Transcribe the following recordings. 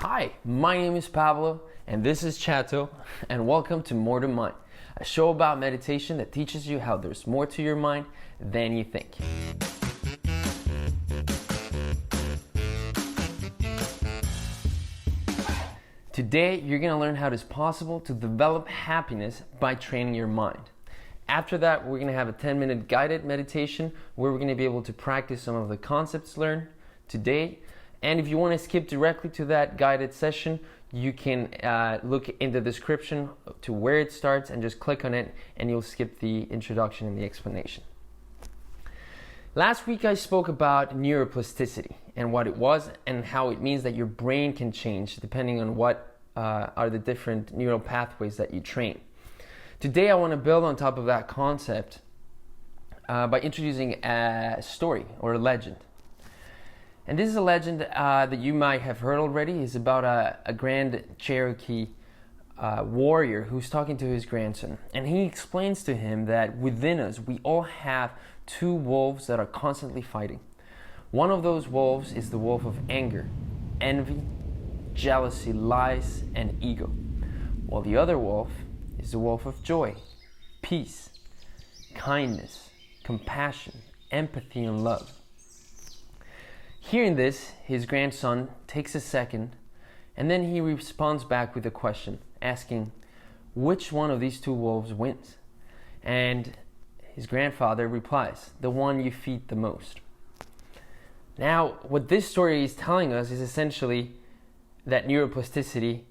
Hi, my name is Pablo, and this is Chato, and welcome to More to Mind, a show about meditation that teaches you how there's more to your mind than you think. Today, you're going to learn how it is possible to develop happiness by training your mind. After that, we're going to have a 10-minute guided meditation where we're going to be able to practice some of the concepts learned today. And if you want to skip directly to that guided session, you can look in the description to where it starts and just click on it, and you'll skip the introduction and the explanation. Last week I spoke about neuroplasticity and what it was and how it means that your brain can change depending on what are the different neural pathways that you train. Today I want to build on top of that concept by introducing a story or a legend. And this is a legend that you might have heard already. It's about a Grand Cherokee warrior who's talking to his grandson. And he explains to him that within us, we all have two wolves that are constantly fighting. One of those wolves is the wolf of anger, envy, jealousy, lies, and ego. While the other wolf is the wolf of joy, peace, kindness, compassion, empathy, and love. Hearing this, his grandson takes a second, and then he responds back with a question, asking, which one of these two wolves wins? And his grandfather replies, the one you feed the most. Now, what this story is telling us is essentially that neuroplasticity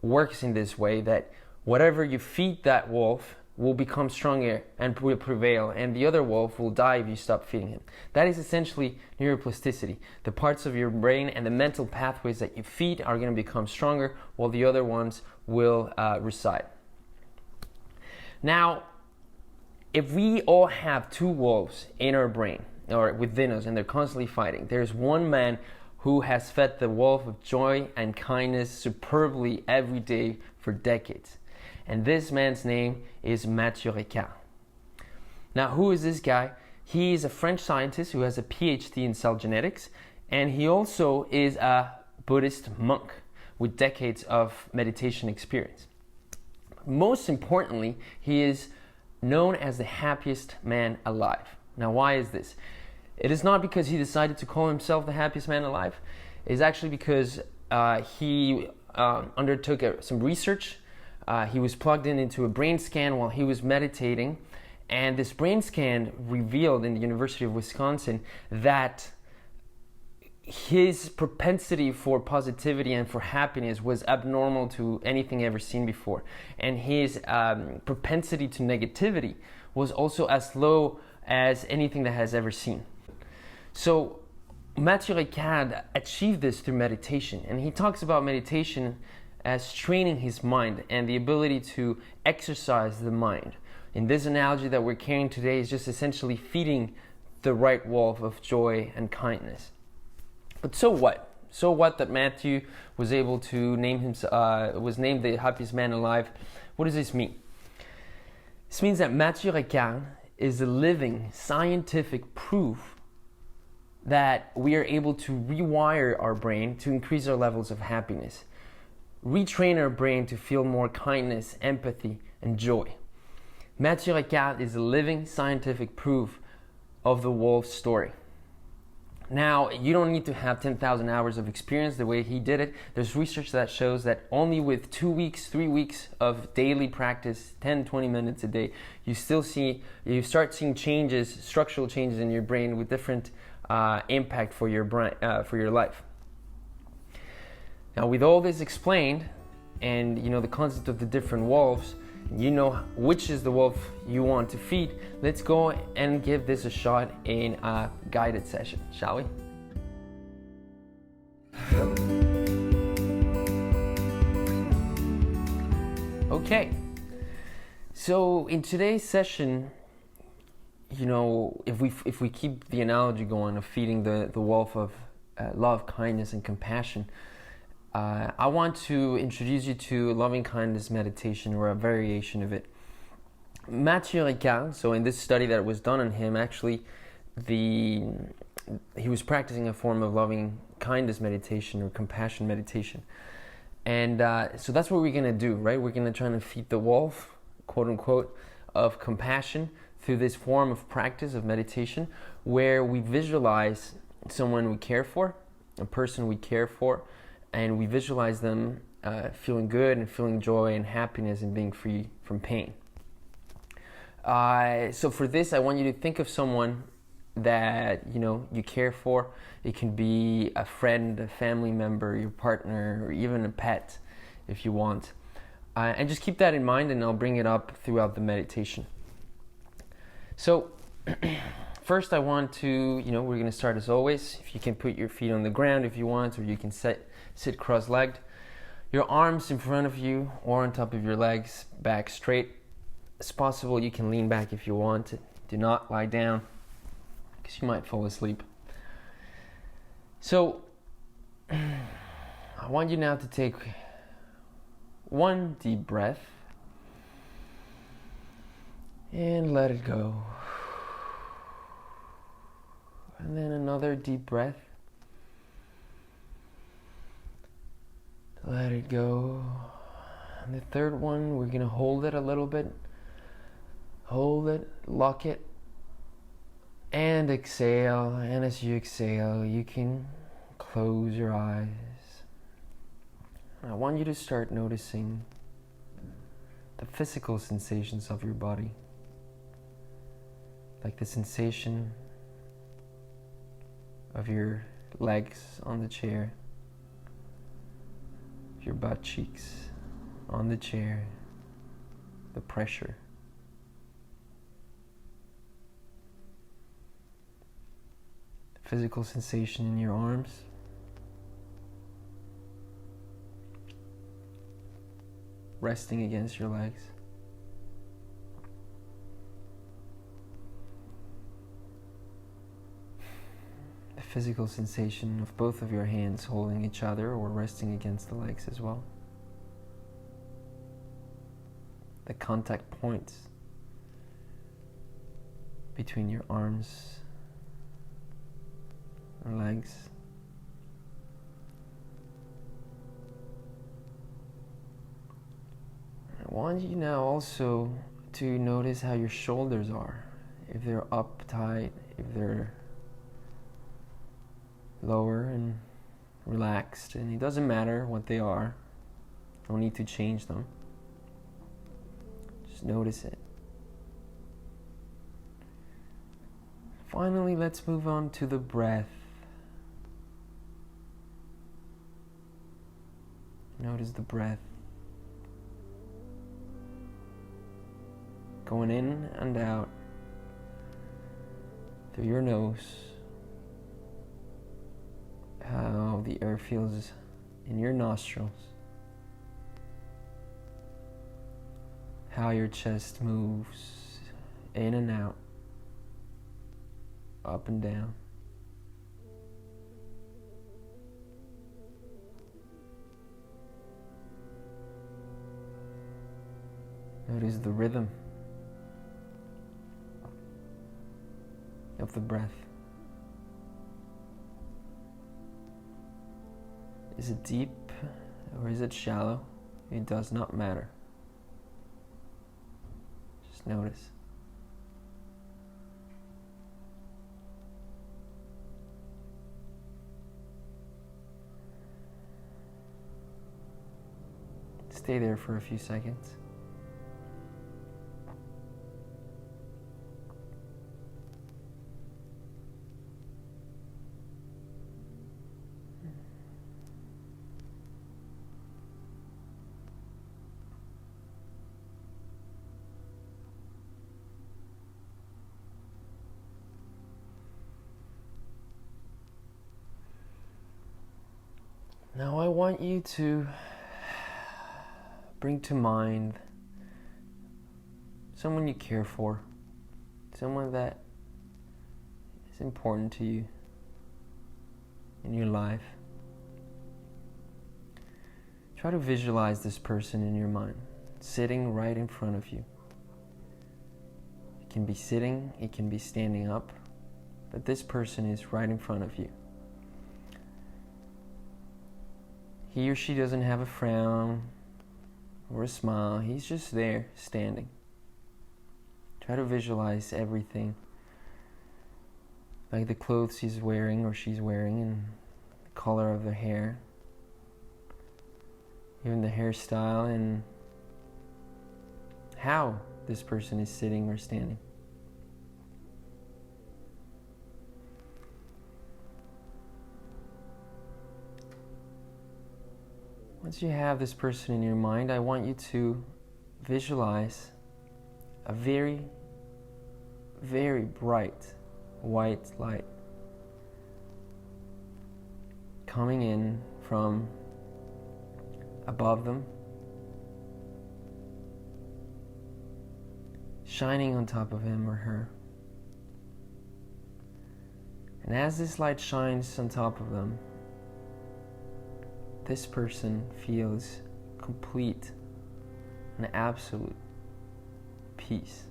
works in this way, that whatever you feed that wolf will become stronger and will prevail, and the other wolf will die if you stop feeding him. That is essentially neuroplasticity. The parts of your brain and the mental pathways that you feed are going to become stronger, while the other ones will recede. Now, if we all have two wolves in our brain or within us and they're constantly fighting, there's one man who has fed the wolf of joy and kindness superbly every day for decades. And this man's name is Matthieu Ricard. Now, who is this guy? He is a French scientist who has a PhD in cell genetics, and he also is a Buddhist monk with decades of meditation experience. Most importantly, he is known as the happiest man alive. Now, why is this? It is not because he decided to call himself the happiest man alive. It is actually because he undertook some research. He was plugged into a brain scan while he was meditating, and this brain scan revealed in the University of Wisconsin that his propensity for positivity and for happiness was abnormal to anything ever seen before, and his propensity to negativity was also as low as anything that has ever seen. So Matthieu Ricard achieved this through meditation, and he talks about meditation as training his mind and the ability to exercise the mind. In this analogy that we're carrying today is just essentially feeding the right wolf of joy and kindness. But so what? So what that Matthieu was able to name himself, was named the happiest man alive? What does this mean? This means that Matthieu Ricard is a living scientific proof that we are able to rewire our brain to increase our levels of happiness. Retrain our brain to feel more kindness, empathy, and joy. Matthieu Ricard is a living scientific proof of the wolf story. Now, you don't need to have 10,000 hours of experience the way he did it. There's research that shows that only with 2 weeks, 3 weeks of daily practice, 10, 20 minutes a day, you start seeing changes, structural changes in your brain with different impact for your brain, for your life. Now, with all this explained, and the concept of the different wolves, you know which is the wolf you want to feed. Let's go and give this a shot in a guided session, shall we? Okay, so in today's session, if we keep the analogy going of feeding the wolf of love, kindness, and compassion, I want to introduce you to loving kindness meditation, or a variation of it. Matthieu Ricard, so in this study that was done on him, actually, he was practicing a form of loving kindness meditation or compassion meditation. And so that's what we're going to do, right? We're going to try to feed the wolf, quote unquote, of compassion through this form of practice of meditation, where we visualize someone we care for, a person we care for, and we visualize them feeling good and feeling joy and happiness and being free from pain. So for this, I want you to think of someone that you care for. It can be a friend, a family member, your partner, or even a pet if you want. And just keep that in mind, and I'll bring it up throughout the meditation. So first I want to, we're going to start as always. If you can put your feet on the ground if you want, or you can sit cross-legged. Your arms in front of you or on top of your legs, back straight. As possible, you can lean back if you want. Do not lie down, because you might fall asleep. So I want you now to take one deep breath and let it go. And then another deep breath. Let it go. And the third one, we're going to hold it a little bit. Hold it, lock it, and exhale. And as you exhale, you can close your eyes. I want you to start noticing the physical sensations of your body, like the sensation of your legs on the chair, your butt cheeks on the chair, the pressure. Physical sensation in your arms, resting against your legs. The physical sensation of both of your hands holding each other or resting against the legs as well. The contact points between your arms and legs. I want you now also to notice how your shoulders are. If they're up tight, if they're lower and relaxed, and it doesn't matter what they are. No need to change them. Just notice it. Finally, let's move on to the breath. Notice the breath going in and out through your nose. How the air feels in your nostrils. How your chest moves in and out, up and down. Notice the rhythm of the breath. Is it deep or is it shallow? It does not matter. Just notice. Stay there for a few seconds. Now I want you to bring to mind someone you care for, someone that is important to you in your life. Try to visualize this person in your mind, sitting right in front of you. It can be sitting, it can be standing up, but this person is right in front of you. He or she doesn't have a frown or a smile. He's just there, standing. Try to visualize everything, like the clothes he's wearing or she's wearing, and the color of their hair, even the hairstyle, and how this person is sitting or standing. Once you have this person in your mind, I want you to visualize a very, very bright white light coming in from above them, shining on top of him or her. And as this light shines on top of them, this person feels complete and absolute peace.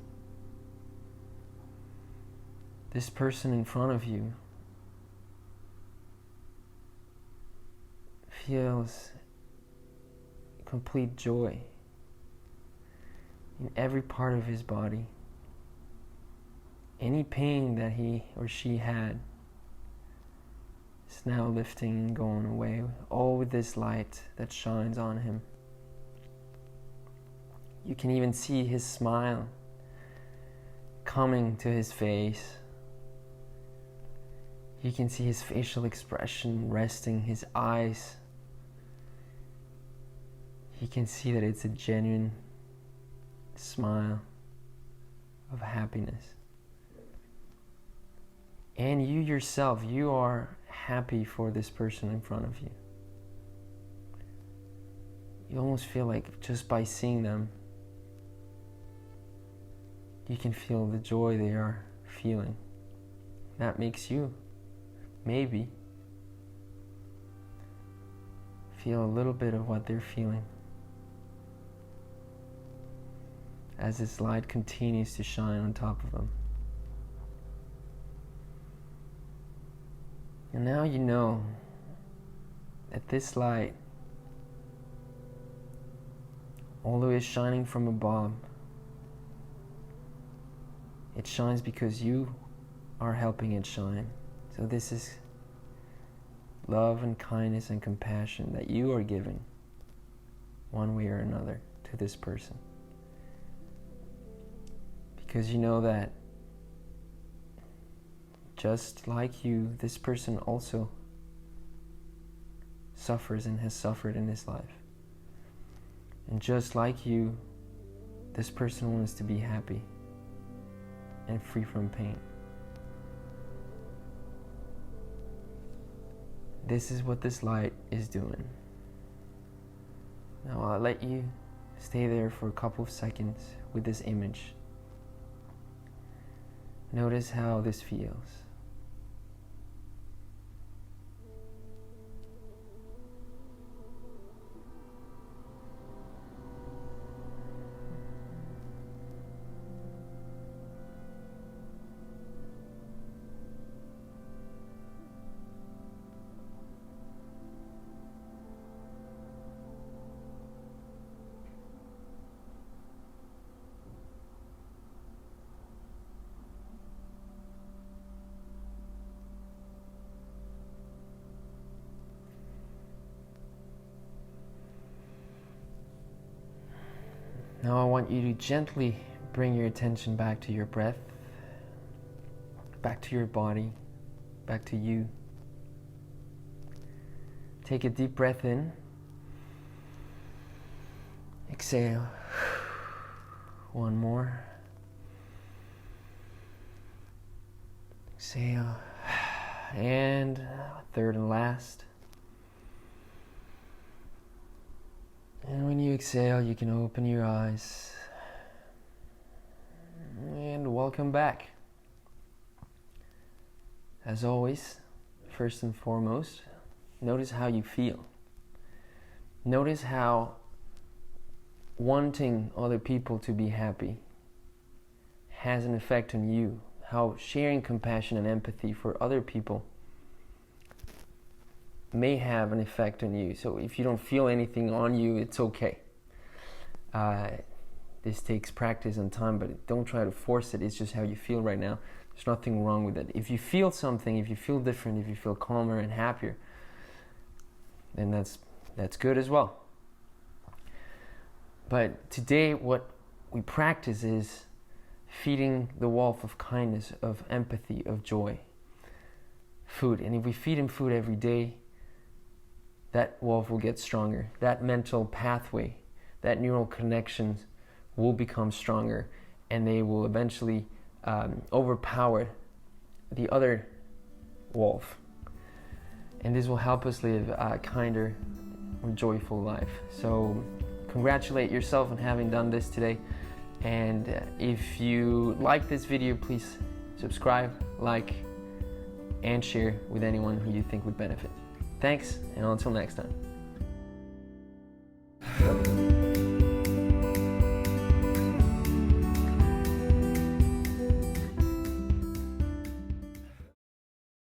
This person in front of you feels complete joy in every part of his body. Any pain that he or she had is now lifting and going away, all with this light that shines on him. You can even see his smile coming to his face. You can see his facial expression resting, his eyes. You can see that it's a genuine smile of happiness. And you yourself, you are happy for this person in front of you. You almost feel like just by seeing them, you can feel the joy they are feeling. That makes you, maybe, feel a little bit of what they're feeling as this light continues to shine on top of them. And now you know that this light, although it's shining from above, it shines because you are helping it shine. So this is love and kindness and compassion that you are giving one way or another to this person. Because you know that just like you, this person also suffers and has suffered in his life. And just like you, this person wants to be happy and free from pain. This is what this light is doing. Now I'll let you stay there for a couple of seconds with this image. Notice how this feels. Now I want you to gently bring your attention back to your breath, back to your body, back to you. Take a deep breath in. Exhale. One more. Exhale. And third and last. And when you exhale, you can open your eyes. And welcome back. As always, first and foremost, notice how you feel. Notice how wanting other people to be happy has an effect on you. How sharing compassion and empathy for other people may have an effect on you. So if you don't feel anything on you, it's okay. This takes practice and time, but don't try to force it. It's just how you feel right now. There's nothing wrong with it. If you feel something, if you feel different, if you feel calmer and happier, then that's good as well. But today what we practice is feeding the wolf of kindness, of empathy, of joy. Food. And if we feed him food every day, that wolf will get stronger. That mental pathway, that neural connections will become stronger, and they will eventually overpower the other wolf. And this will help us live a kinder, more joyful life. So congratulate yourself on having done this today. And if you like this video, please subscribe, like, and share with anyone who you think would benefit. Thanks, and until next time.